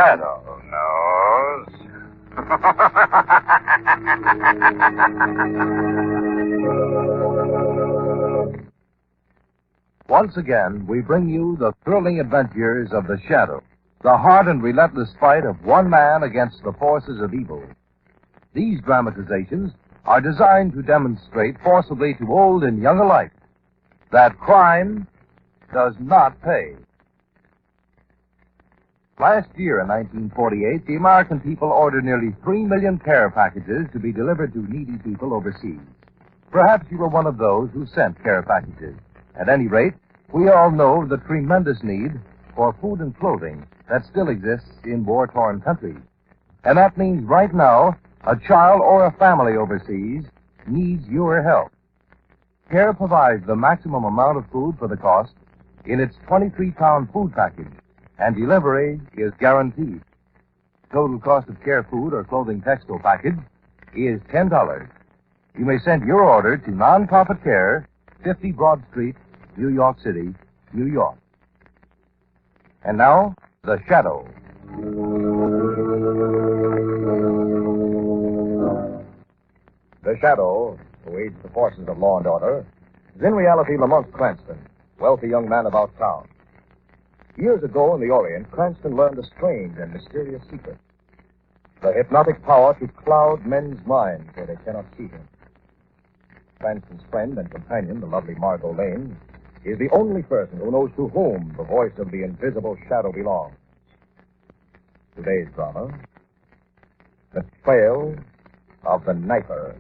shadow knows. Once again, we bring you the thrilling adventures of the Shadow, the hard and relentless fight of one man against the forces of evil. These dramatizations are designed to demonstrate forcibly to old and young alike that crime does not pay. Last year, in 1948, the American people ordered nearly 3 million care packages to be delivered to needy people overseas. Perhaps you were one of those who sent care packages. At any rate, we all know the tremendous need for food and clothing that still exists in war-torn countries. And that means right now, a child or a family overseas needs your help. CARE provides the maximum amount of food for the cost in its 23-pound food package, and delivery is guaranteed. Total cost of CARE food or clothing textile package is $10. You may send your order to Non-Profit Care, 50 Broad Street, New York City, New York. And now, The Shadow. The Shadow, who aids the forces of law and order, is in reality Lamont Cranston, wealthy young man about town. Years ago in the Orient, Cranston learned a strange and mysterious secret. The hypnotic power to cloud men's minds where they cannot see him. Cranston's friend and companion, the lovely Margot Lane, is the only person who knows to whom the voice of the invisible shadow belongs. Today's drama, The Trail of the Knifer.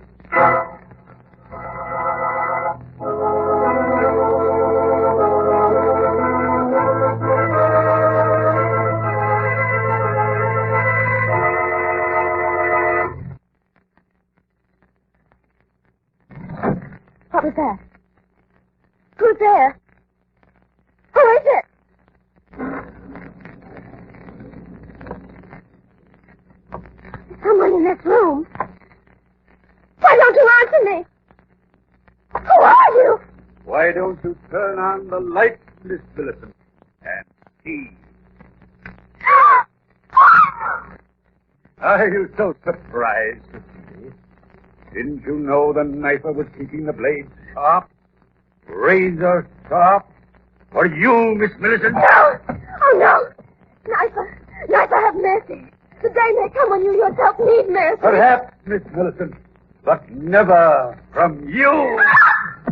What was that? Who's there? Who is it? There's someone in this room. Why don't you answer me? Who are you? Why don't you turn on the light, Miss Millicent, and see? Are you so surprised to see me? Didn't you know the knifer was keeping the blade sharp? Razor sharp? For you, Miss Millicent? No! Oh, no! Knifer, have mercy. The day may come when you yourself need mercy. Perhaps, Miss Millicent, but never from you.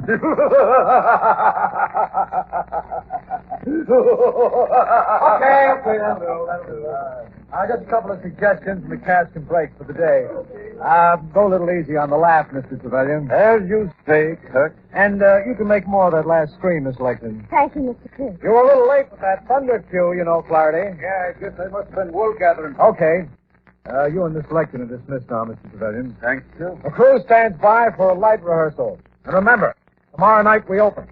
Okay, that'll do. Just a couple of suggestions and the cast can break for the day. Go a little easy on the laugh, Mr. Trevelyan. As you say, Kirk. And you can make more of that last scream, Miss Lexington. Thank you, Mr. Kirk. You were a little late with that thunder cue, you know, Clarity. Yeah, I guess I must have been wool gathering. Okay. You and Miss Lexington are dismissed now, Mr. Trevelyan. Thank you. The crew stands by for a light rehearsal. And remember, tomorrow night we open.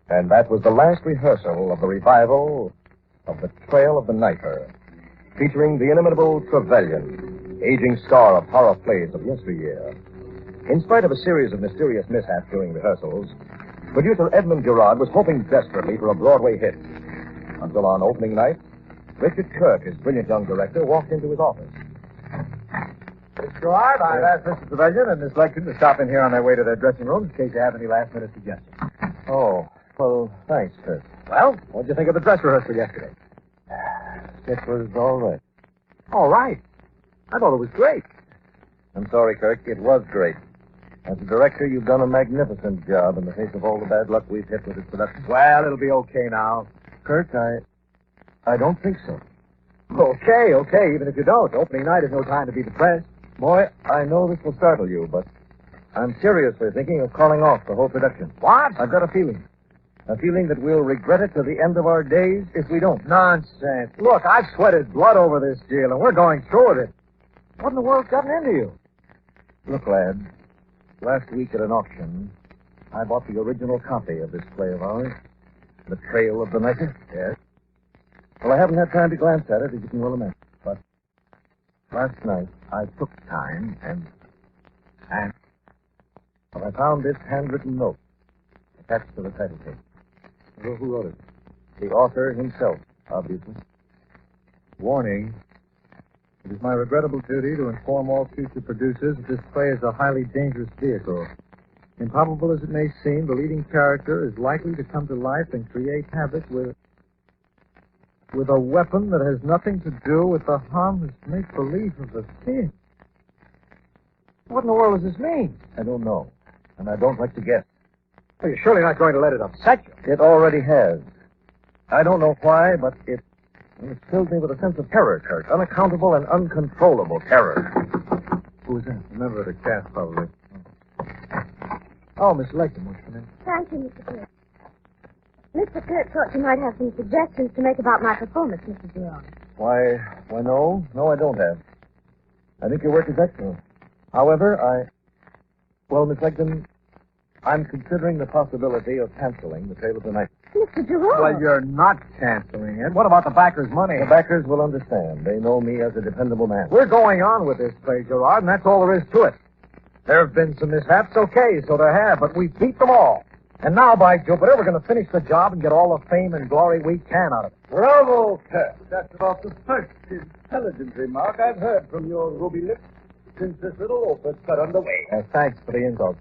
And that was the last rehearsal of the revival of The Trail of the Knifer, featuring the inimitable Trevelyan, aging star of horror plays of yesteryear. In spite of a series of mysterious mishaps during rehearsals, producer Edmund Gerard was hoping desperately for a Broadway hit. Until on opening night, Richard Kirk, his brilliant young director, walked into his office. Miss Gerard, I've asked Mr. Trevelyan and Miss Lexington to stop in here on their way to their dressing rooms in case you have any last-minute suggestions. Oh, well, thanks, Kirk. Well, what'd you think of the dress rehearsal yesterday? It was all right. All right. I thought it was great. I'm sorry, Kirk. It was great. As a director, you've done a magnificent job in the face of all the bad luck we've hit with this production. Well, it'll be okay now. Kirk, I don't think so. Okay, even if you don't. Opening night is no time to be depressed. Boy, I know this will startle you, but I'm seriously thinking of calling off the whole production. What? I've got a feeling. A feeling that we'll regret it to the end of our days if we don't. Nonsense. Look, I've sweated blood over this deal, and we're going through with it. What in the world's gotten into you? Look, lad, last week at an auction, I bought the original copy of this play of ours, The Trail of the Knifer. Yes? Well, I haven't had time to glance at it, as you can well imagine. But last night, I took time and Well, I found this handwritten note attached to the title page. Well, who wrote it? The author himself, obviously. Warning. It is my regrettable duty to inform all future producers that this play is a highly dangerous vehicle. Improbable as it may seem, the leading character is likely to come to life and create havoc with a weapon that has nothing to do with the harmless make-believe of the kid. What in the world does this mean? I don't know, and I don't like to guess. Well, you're surely not going to let it upset you. It already has. I don't know why, but it fills me with a sense of terror, Kirk. Unaccountable and uncontrollable terror. Who is that? A member of the cast, probably. Oh, Miss Legdon, what's your name? Thank you, Mr. Kirk. Mr. Kirk thought you might have some suggestions to make about my performance, Mrs. Durand. Why, no. No, I don't have. I think your work is excellent. However, Well, Miss Legdon, I'm considering the possibility of canceling the Tale of the Night. Mr. Durand. Well, you're not canceling it. What about the backers' money? The backers will understand. They know me as a dependable man. We're going on with this play, Gerard, and that's all there is to it. There have been some mishaps, okay, so there have, but we beat them all. And now, by Jupiter, we're going to finish the job and get all the fame and glory we can out of it. Bravo, Kirk. That's about the first intelligent remark I've heard from your ruby lips since this little opus got underway. Thanks for the insult.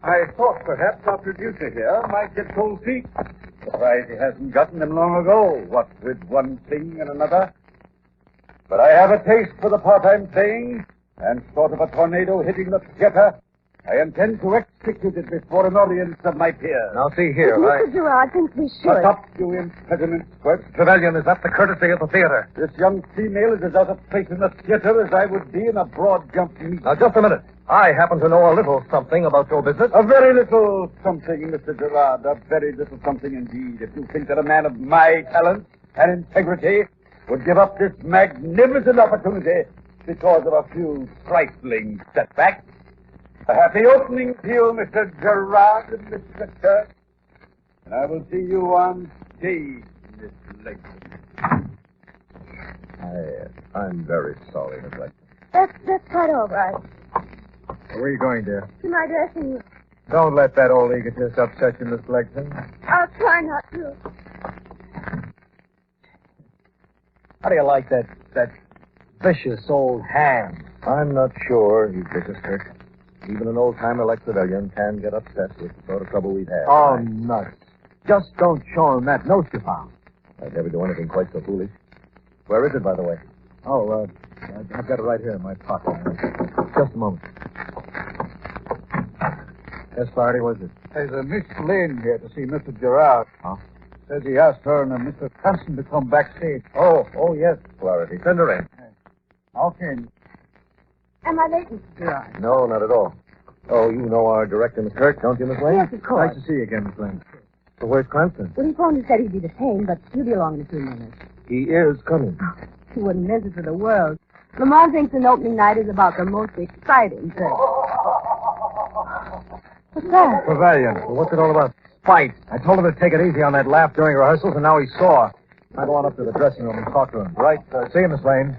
I thought perhaps our producer here might get cold feet. Surprised he hasn't gotten them long ago, what with one thing and another. But I have a taste for the part I'm playing, and short of a tornado hitting the theater, I intend to execute it before an audience of my peers. Now, see here, Mr. Gerard thinks we should. Shut up, you impediment squirt. Trevelyan, is that the courtesy of the theater? This young female is as out of place in the theater as I would be in a broad jump meet. Now, just a minute. I happen to know a little something about your business. A very little something, Mr. Gerard. A very little something indeed. If you think that a man of my talent and integrity would give up this magnificent opportunity because of a few trifling setbacks. A happy opening to you, Mr. Gerard and Mr. Kirk. And I will see you on stage, Miss Legdon. I'm very sorry, Miss Legdon. That's quite all right. Where are you going, dear? To my dressing room. Don't let that old egotist upset you, Miss Legdon. I'll try not to. How do you like that vicious old ham? I'm not sure he's vicious, Kirk. Even an old-timer like Trevelyan can get upset with the sort of trouble we've had. Oh, nuts. Just don't show him that note you found. I'd never do anything quite so foolish. Where is it, by the way? Oh, I've got it right here in my pocket. Just a moment. Yes, Flaherty, what is it? There's a Miss Lynn here to see Mr. Gerard. Huh? Says he asked her and Mr. Cranston to come backstage. Oh, yes, Flaherty. Send her in. Okay. Am I late, Mr. Gerard? No, not at all. Oh, you know our director, Miss Kirk, don't you, Miss Lane? Yes, of course. Nice to see you again, Miss Lane. So where's Cranston? Well, he phoned and said he'd be the same, but he'll be along in a few minutes. He is coming. He wouldn't miss it for the world. Lamont thinks an opening night is about the most exciting thing. What's that? Trevelyan. Well, what's it all about? Fight. I told him to take it easy on that laugh during rehearsals, and now he's sore. I'll go on up to the dressing room and talk to him. Right. See you, Miss Lane.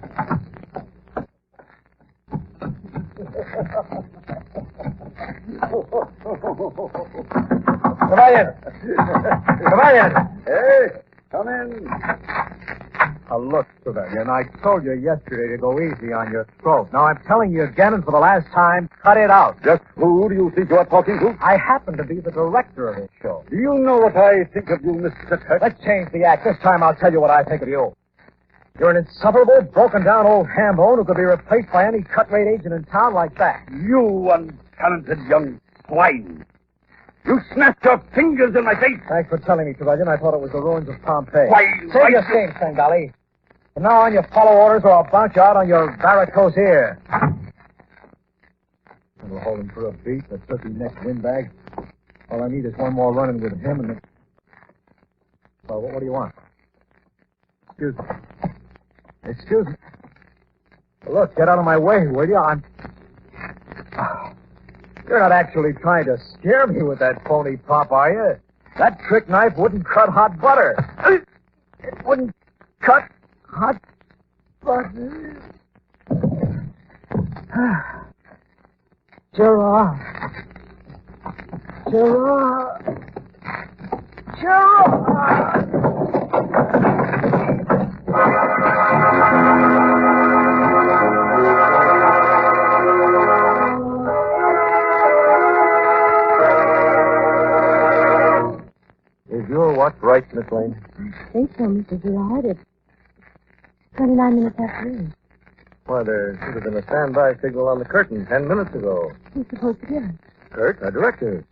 Trevelyan! Trevelyan! Hey, come in. Now, look, Trevelyan, I told you yesterday to go easy on your throat. Now, I'm telling you again, and for the last time, cut it out. Just who do you think you are talking to? I happen to be the director of this show. Do you know what I think of you, Mr. Kirk? Let's change the act. This time I'll tell you what I think of you. You're an insufferable, broken-down old ham-bone who could be replaced by any cut-rate agent in town like that. You untalented young swine. You snapped your fingers in my face. Thanks for telling me, Trevelyan. I thought it was the ruins of Pompeii. Why, Save your shame, Sangali. From now on, you follow orders or I'll bounce you out on your varicose ear. And we'll hold him for a beat, that turkey-necked windbag. All I need is one more run-in with him and then... Well, what do you want? Excuse me. Excuse me. Well, look, get out of my way, will you? You're not actually trying to scare me with that phony pop, are you? That trick knife wouldn't cut hot butter. It wouldn't cut hot butter. Gerard. Gerard! Gerard! Is your watch right, Miss Lane? I think so, Mr. Gerard. It's 29 minutes after 8. Why, there should have been a standby signal on the curtain 10 minutes ago. Who's supposed to get it? Kurt, our director.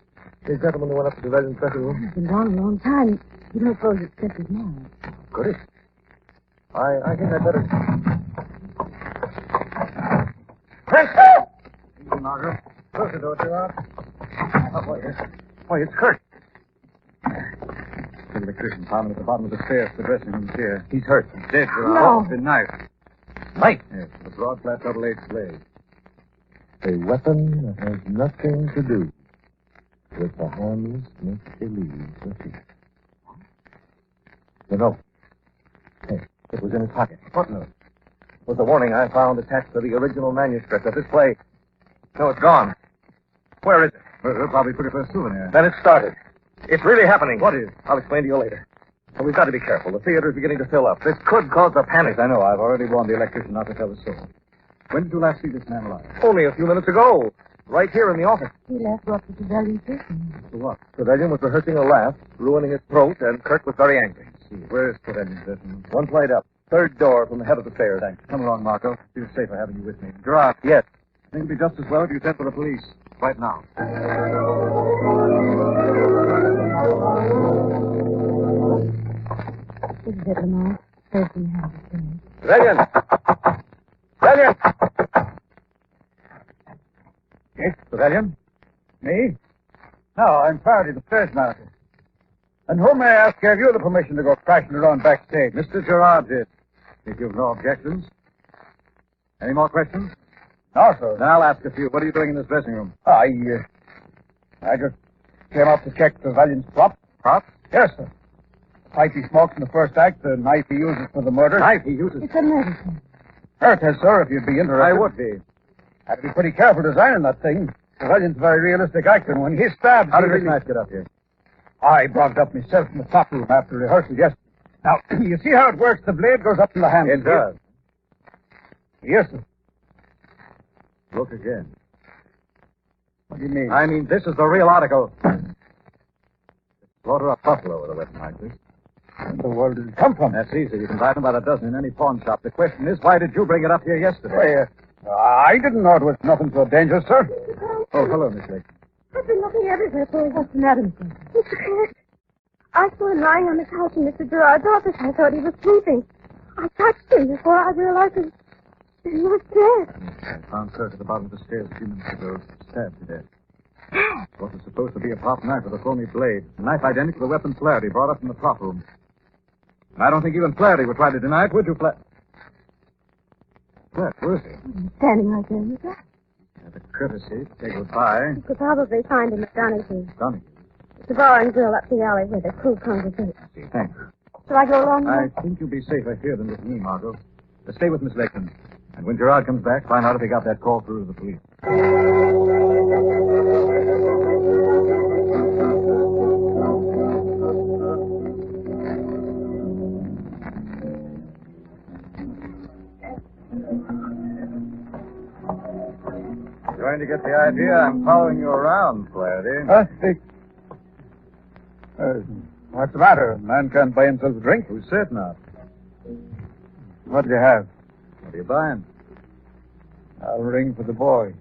The gentleman who went up to the Residence dressing room. He's been gone a long time. You don't suppose it's just his man. Could it? I think I'd better... Chris! Easy, Margaret. Close the door, Gerard. Why, it's Kurt. The electrician found him at the bottom of the stairs to the dressing room chair. He's hurt. He's dead, Gerard. No. With a knife. Knife? Yes, a broad, flat, double-edged blade. A weapon that has nothing to do with the harmless make-believe of it. The note. Hey, it was in his pocket. What note? It was the warning I found attached to the original manuscript of this play. No, it's gone. Where is it? Well, they'll probably put it for a souvenir. Then it started. It's really happening. What is? I'll explain to you later. But we've got to be careful. The theater's beginning to fill up. This could cause a panic. Yes, I know. I've already warned the electrician not to tell the soul. When did you last see this man alive? Only a few minutes ago. Right here in the office. He left Dr. Trevelyan's station. For what? Trevelyan was rehearsing a laugh, ruining his throat, and Kirk was very angry. See, where is Trevelyan's dressing room? One flight up. Third door from the head of the stairs. Thanks. Come along, Marco. Feel safer having you with me. Gerard, Yes. I think it'd be just as well if you sent for the police. Right now. This is it, Lamont. Third from the head of the stairs. Trevelyan! Trevelyan! Yes, Trevelyan? Me? No, I'm Faraday, the stage manager. And who, may I ask, gave you the permission to go crashing around backstage? Mr. Gerard did. If you've no objections. Any more questions? No, sir. Then I'll ask a few. What are you doing in this dressing room? I just came up to check Trevelyan's prop. Prop? Yes, sir. The pipe he smokes in the first act, the knife he uses for the murder. Knife he uses. It's a medicine. Hurt has, sir, if you'd be interested. I would be. Had to be pretty careful designing that thing. Trevelyan's a very realistic actor, and when he stabs... How did he this knife get up here? I brought it up myself in the top room after rehearsal yesterday. Now, you see how it works? The blade goes up in the hand. It does. Yes, sir. Look again. What do you mean? I mean, this is the real article. Slaughter a buffalo with a weapon like this. Where in the world did it come from? That's easy. You can buy them by the dozen in any pawn shop. The question is, why did you bring it up here yesterday? I didn't know it was nothing so dangerous, sir. Oh, hello, Miss Lake. I've been looking everywhere for what's the matter, Mr. Kirk. I saw him lying on the couch in Mr. Gerard's office. I thought he was sleeping. I touched him before I realized that he was dead. I found Kirk at the bottom of the stairs a few minutes ago, stabbed to death. What was supposed to be a prop knife with a phony blade. A knife identical to the weapon Flaherty brought up from the prop room. And I don't think even Flaherty would try to deny it, would you, Flaherty? Where's he? He's standing right there in the grass. Had the courtesy to say goodbye. You could probably find him at Donahue. Donnie. It's a bar and grill up the alley where the crew congregates. Thanks. Shall I go along with I think you'll be safer here than with me, Margot. Stay with Miss Lakeland. And when Gerard comes back, find out if he got that call through to the police. Going to get the idea I'm following you around, Flaherty. What's the matter? A man can't buy himself a drink? Who said not? What do you have? What are you buying? I'll ring for the boy.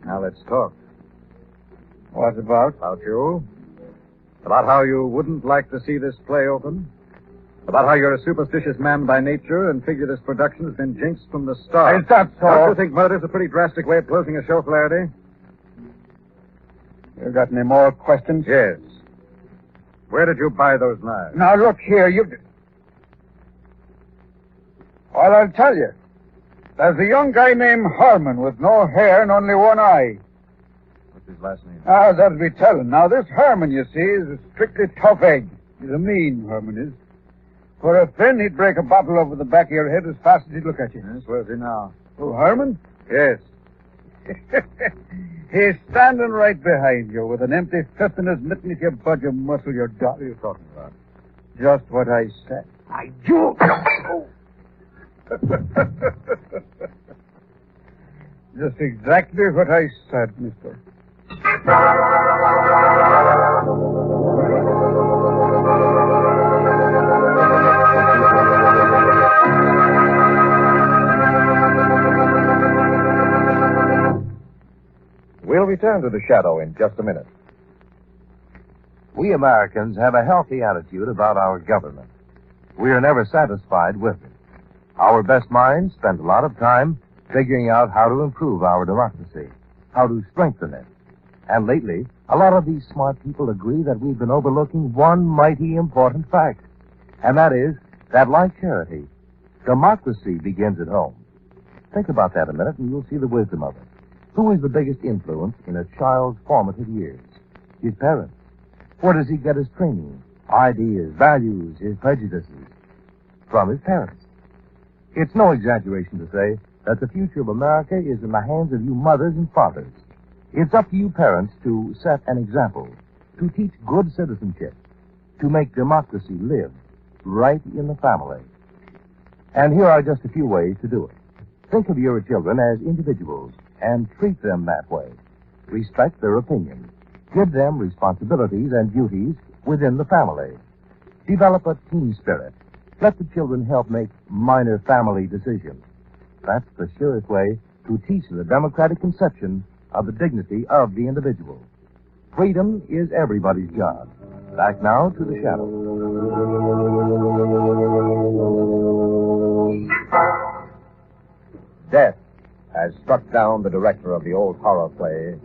Now let's talk. What about? About you. About how you wouldn't like to see this play open. About how you're a superstitious man by nature and figure this production has been jinxed from the start. Is that so? Don't you think murder's a pretty drastic way of closing a show, Flaherty? You got any more questions? Yes. Where did you buy those knives? Now, look here, Well, I'll tell you. There's a young guy named Herman with no hair and only one eye. What's his last name? Ah, that'll be telling. Now, this Herman, you see, is a strictly tough egg. He's a mean Herman is. For a fin, he'd break a bottle over the back of your head as fast as he'd look at you. Yes, where's he now? Oh, Herman? Yes. He's standing right behind you with an empty fist in his mitten. If you budge a muscle, you're done. What are you talking about? Just what I said. I do. Just exactly what I said, mister. We'll return to the shadow in just a minute. We Americans have a healthy attitude about our government. We are never satisfied with it. Our best minds spend a lot of time figuring out how to improve our democracy, how to strengthen it. And lately, a lot of these smart people agree that we've been overlooking one mighty important fact. And that is that, like charity, democracy begins at home. Think about that a minute and you'll see the wisdom of it. Who is the biggest influence in a child's formative years? His parents. Where does he get his training, ideas, values, his prejudices? From his parents. It's no exaggeration to say that the future of America is in the hands of you mothers and fathers. It's up to you parents to set an example, to teach good citizenship, to make democracy live right in the family. And here are just a few ways to do it. Think of your children as individuals and treat them that way. Respect their opinions. Give them responsibilities and duties within the family. Develop a team spirit. Let the children help make minor family decisions. That's the surest way to teach the democratic conception of the dignity of the individual. Freedom is everybody's job. Back now to the shadow. Death has struck down the director of the old horror play,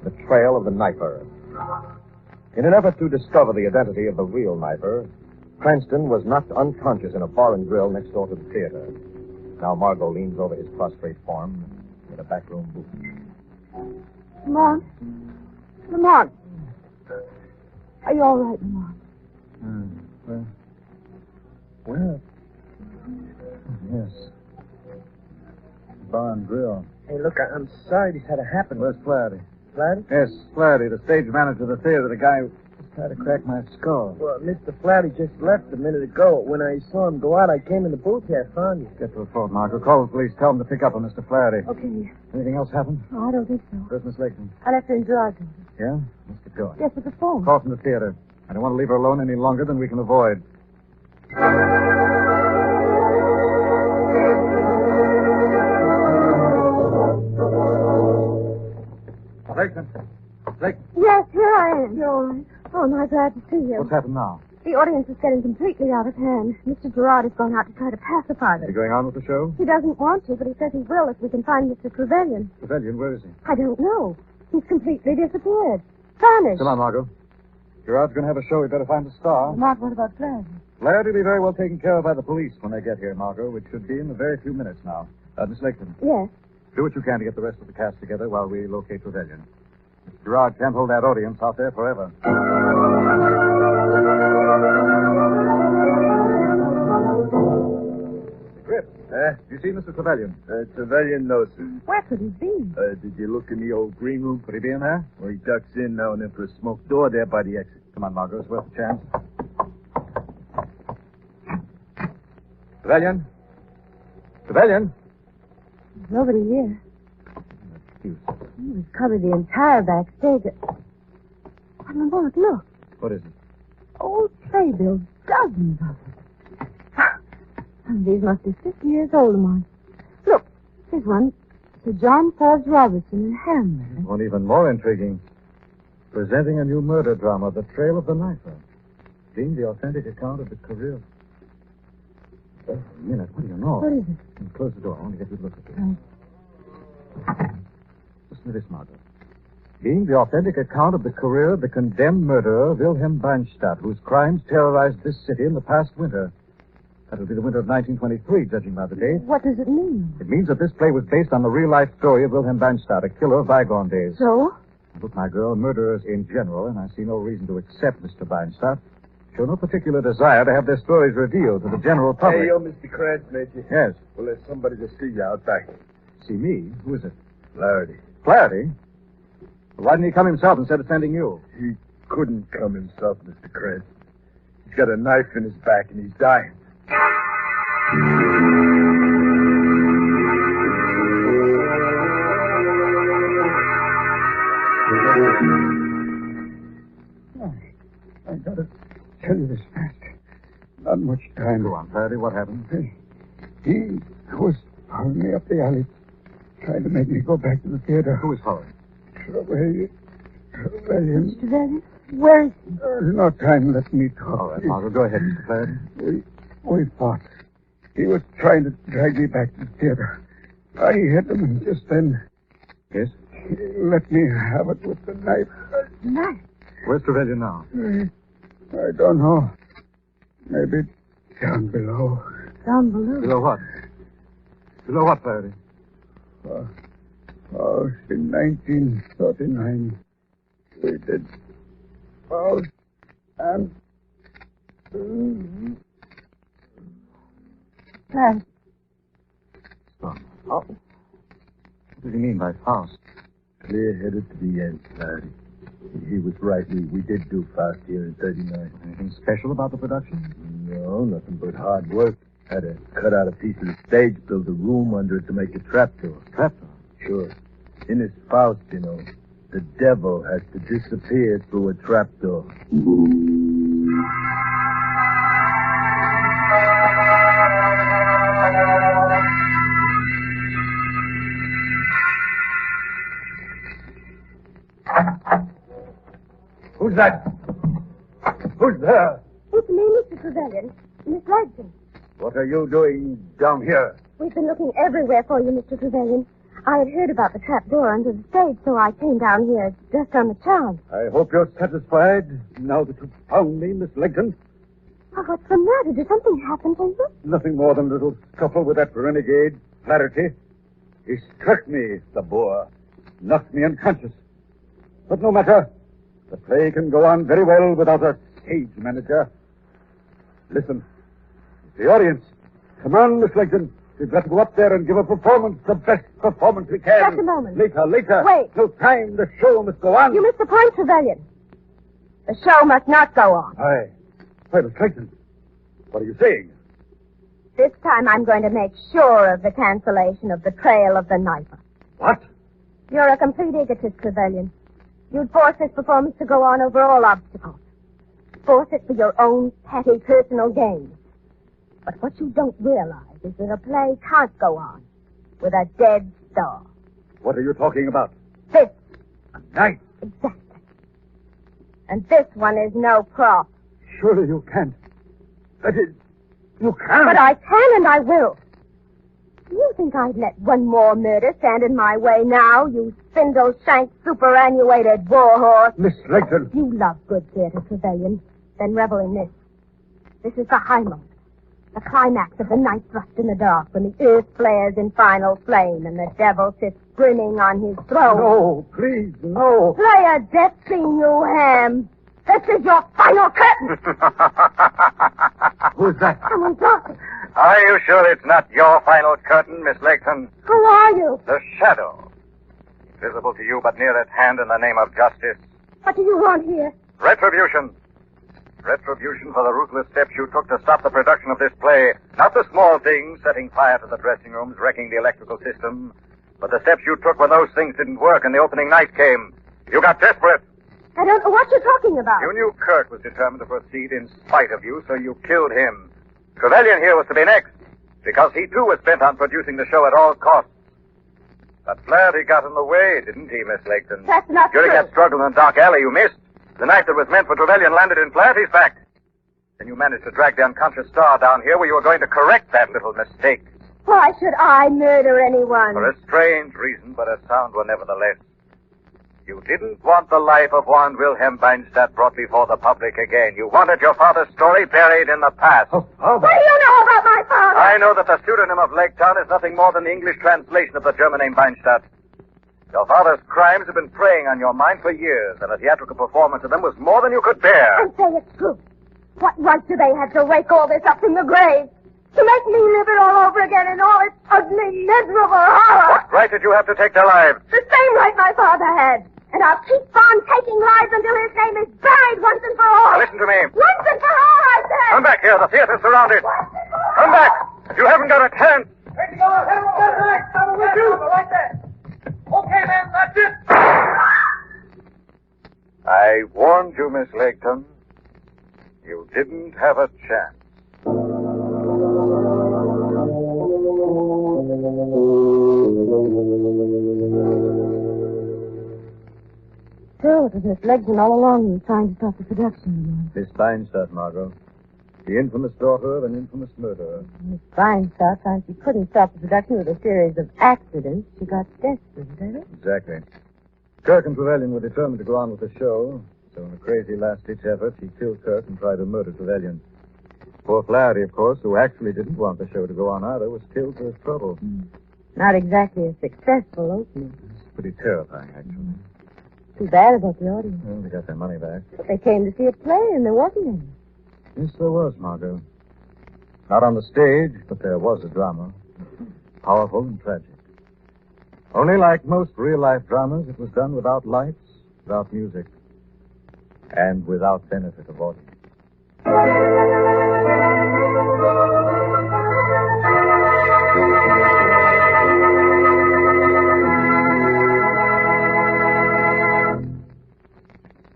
The Trail of the Knifer. In an effort to discover the identity of the real knifer, Cranston was knocked unconscious in a bar and grill next door to the theater. Now Margot leans over his prostrate form in a backroom booth. Lamont. Lamont. Are you all right, Lamont? Well, yes. Bar and grill. Hey, look, I'm sorry this had to happen. Where's Flaherty? Flaherty? Yes, Flaherty, the stage manager of the theater, the guy who tried to crack my skull. Well, Mr. Flaherty just left a minute ago. When I saw him go out, I came in the booth here, found you. Get to the phone, Margot. Call the police. Tell them to pick up on Mr. Flaherty. Okay. Anything else happen? Oh, I don't think so. Where's Miss Lakeman? I left her in Gerard's office. Yeah? Let's get going. Yes, with the phone. Call from the theater. I don't want to leave her alone any longer than we can avoid. Lakeman. Lakeman. Yes, here I am. You're all right. Oh, am I glad to see you. What's happened now? The audience is getting completely out of hand. Mr. Gerard has gone out to try to pacify Is he them. going on with the show? He doesn't want to, but he says he will if we can find Mr. Trevelyan. Trevelyan, where is he? I don't know. He's completely disappeared. Vanished. Come on, Margot. Gerard's going to have a show. We better find a star. Mark, what about Flaherty? Flaherty will be very well taken care of by the police when they get here, Margot, which should be in a very few minutes now. Miss Lakeman, Yes. do what you can to get the rest of the cast together while we locate Trevelyan. Mr. Gerard can't hold that audience out there forever. Grip, you see Mr. Trevelyan? Trevelyan, no, sir. Where could he be? Did you look in the old green room? Could he be in there? Well, he ducks in now and then for a smoke door there by the exit. Come on, Margot. It's worth a chance. Trevelyan? Trevelyan? There's nobody here. Excuse. We've covered the entire backstage. Oh, Lamont, look. What is it? Old playbills, dozens of them. And these must be 50 years old, Lamont. Look, there's one. Sir John Forbes Robertson in Hamlet. One even more intriguing. Presenting a new murder drama, The Trail of the Knifer. Being the authentic account of the career. Wait a minute, what do you know? What is it? Close the door. I want to get you to look at this. Right. Listen to this, Margot. Being the authentic account of the career of the condemned murderer, Wilhelm Beinstadt, whose crimes terrorized this city in the past winter. That would be the winter of 1923, judging by the date. What does it mean? It means that this play was based on the real-life story of Wilhelm Beinstadt, a killer of bygone days. So? Look, my girl, murderers in general, and I see no reason to accept Mr. Beinstadt, show no particular desire to have their stories revealed to the general public. Hey, Mr. Krantz, Major. Yes. Well, there's somebody to see you out back. See me? Who is it? Flaherty. Flaherty? Why didn't he come himself instead of sending you? He couldn't come himself, Mr. Krantz. He's got a knife in his back and he's dying. I gotta tell you this fast. Not much time. Go on, Flaherty. What happened? He was following me up the alley, trying to make me go back to the theater. Who was following? Trevelyan. Mr. Trevelyan, where is he? There's no time. Let me talk. All right, Margot. Go ahead, Mr. Flaherty. We fought. He was trying to drag me back to the theater. I hit him, and just then... Yes? He let me have it with the knife. Knife? Where's Trevelyan now? I don't know. Maybe down below. Down below. Below what? Below what, Flaherty? In 1939, we did Faust and... Flaherty. What does he mean by Faust? Clear-headed to the end, Flaherty. He was right. We did do Faust here in 39. Anything special about the production? No, nothing but hard work. Had to cut out a piece of the stage, build a room under it to make a trapdoor. Trapdoor? Sure. In his Faust, you know, the devil has to disappear through a trapdoor. Who's that? Who's there? It's me, Mr. Trevelyan. Miss Legson. What are you doing down here? We've been looking everywhere for you, Mr. Trevelyan. I had heard about the trap door under the stage, so I came down here just on the chance. I hope you're satisfied now that you've found me, Miss Legton. Oh, what's the matter? Did something happen to you? Nothing more than a little scuffle with that renegade, Flaherty. He struck me, the boar. Knocked me unconscious. But no matter. The play can go on very well without a stage manager. Listen. The audience. Come on, Miss Legton. We've got to go up there and give a performance, the best performance we can. Just a moment. Later. Wait. No time. The show must go on. You missed the point, Trevelyan. The show must not go on. Aye. Wait, Miss Legton. What are you saying? This time I'm going to make sure of the cancellation of the trail of the knifer. What? You're a complete egotist, Trevelyan. You'd force this performance to go on over all obstacles. Force it for your own petty personal gain. But what you don't realize is that a play can't go on with a dead star. What are you talking about? This. A knife? Exactly. And this one is no prop. Surely you can't. That is, you can't. But I can and I will. Do you think I'd let one more murder stand in my way now, you spindle-shanked, superannuated warhorse? Miss Legton. You love good theater, Trevelyan. Then revel in this. This is the high moment. The climax of the night thrust in the dark when the earth flares in final flame and the devil sits grinning on his throne. No, please, no. Play a death scene, you ham. This is your final curtain. Who's that? Someone's talking. Are you sure it's not your final curtain, Miss Legton? Who are you? The shadow. Visible to you but near at hand in the name of justice. What do you want here? Retribution. Retribution for the ruthless steps you took to stop the production of this play. Not the small things, setting fire to the dressing rooms, wrecking the electrical system, but the steps you took when those things didn't work and the opening night came. You got desperate. I don't know what you're talking about. You knew Kirk was determined to proceed in spite of you, so you killed him. Trevelyan here was to be next, because he too was bent on producing the show at all costs. But Flaherty got in the way, didn't he, Miss Legton? That's not During true. that struggle in the dark alley, you missed. The knife that was meant for Trevelyan landed in Flaherty's back. Then you managed to drag the unconscious star down here where you were going to correct that little mistake. Why should I murder anyone? For a strange reason, but a sound one nevertheless. You didn't want the life of one Wilhelm Beinstadt brought before the public again. You wanted your father's story buried in the past. What do you know about my father? I know that the pseudonym of Lake Town is nothing more than the English translation of the German name Beinstadt. Your father's crimes have been preying on your mind for years, and a theatrical performance of them was more than you could bear. And say it's true. What right do they have to rake all this up from the grave? To make me live it all over again in all its ugly, miserable horror. What right did you have to take their lives? The same right my father had. And I'll keep on taking lives until his name is buried once and for all. Now listen to me. Once and for all, I said. Come back here. The theater's surrounded. Come back. You haven't got a chance. Ready to go. I'm with you. Right there. Okay, man. That's it. I warned you, Miss Legton. You didn't have a chance. Sure, it was Miss Legton all along who was trying to stop the production. Miss Feinstadt, Margot. The infamous daughter of an infamous murderer. Miss Feinstadt found she couldn't stop the production with a series of accidents. She got desperate, is that it? Exactly. Kirk and Trevelyan were determined to go on with the show, so in a crazy last-ditch effort, she killed Kirk and tried to murder Trevelyan. Poor Flaherty, of course, who actually didn't want the show to go on either, was killed for his trouble. Not exactly a successful opening. It's pretty terrifying, actually. Too bad about the audience. Well, they got their money back. But they came to see a play, and there wasn't any. Yes, there was, Margot. Not on the stage, but there was a drama. Powerful and tragic. Only like most real-life dramas, it was done without lights, without music, and without benefit of audience.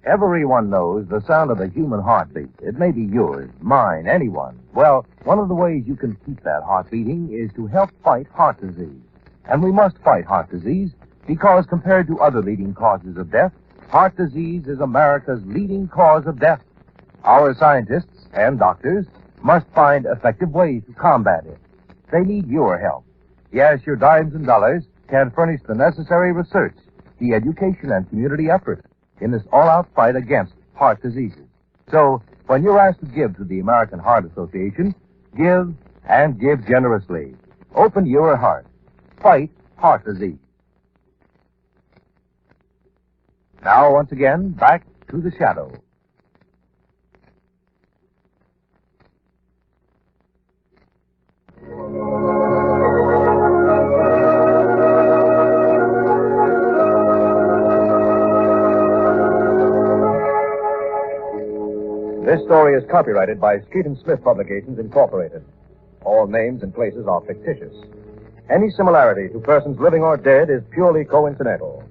Everyone knows the sound of a human heartbeat. It may be yours, mine, anyone. Well, one of the ways you can keep that heart beating is to help fight heart disease. And we must fight heart disease because compared to other leading causes of death, heart disease is America's leading cause of death. Our scientists and doctors must find effective ways to combat it. They need your help. Yes, your dimes and dollars can furnish the necessary research, the education and community effort in this all-out fight against heart diseases. So, when you're asked to give to the American Heart Association, give and give generously. Open your heart. Fight heart disease. Now, once again, back to the shadow. This story is copyrighted by Street and Smith Publications, Incorporated. All names and places are fictitious. Any similarity to persons living or dead is purely coincidental.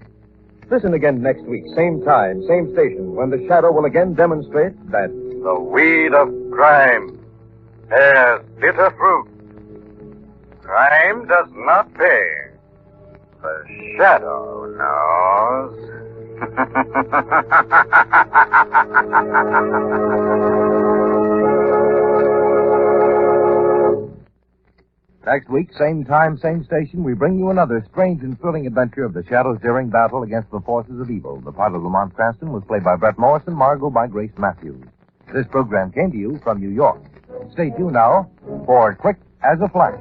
Listen again next week, same time, same station, when the shadow will again demonstrate that The weed of crime bears bitter fruit. Crime does not pay. The shadow knows. Next week, same time, same station, we bring you another strange and thrilling adventure of the Shadow's daring battle against the forces of evil. The part of Lamont Cranston was played by Brett Morrison, Margot by Grace Matthews. This program came to you from New York. Stay tuned now for Quick as a Flash.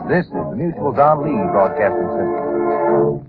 This is the Mutual Don Lee Broadcasting System.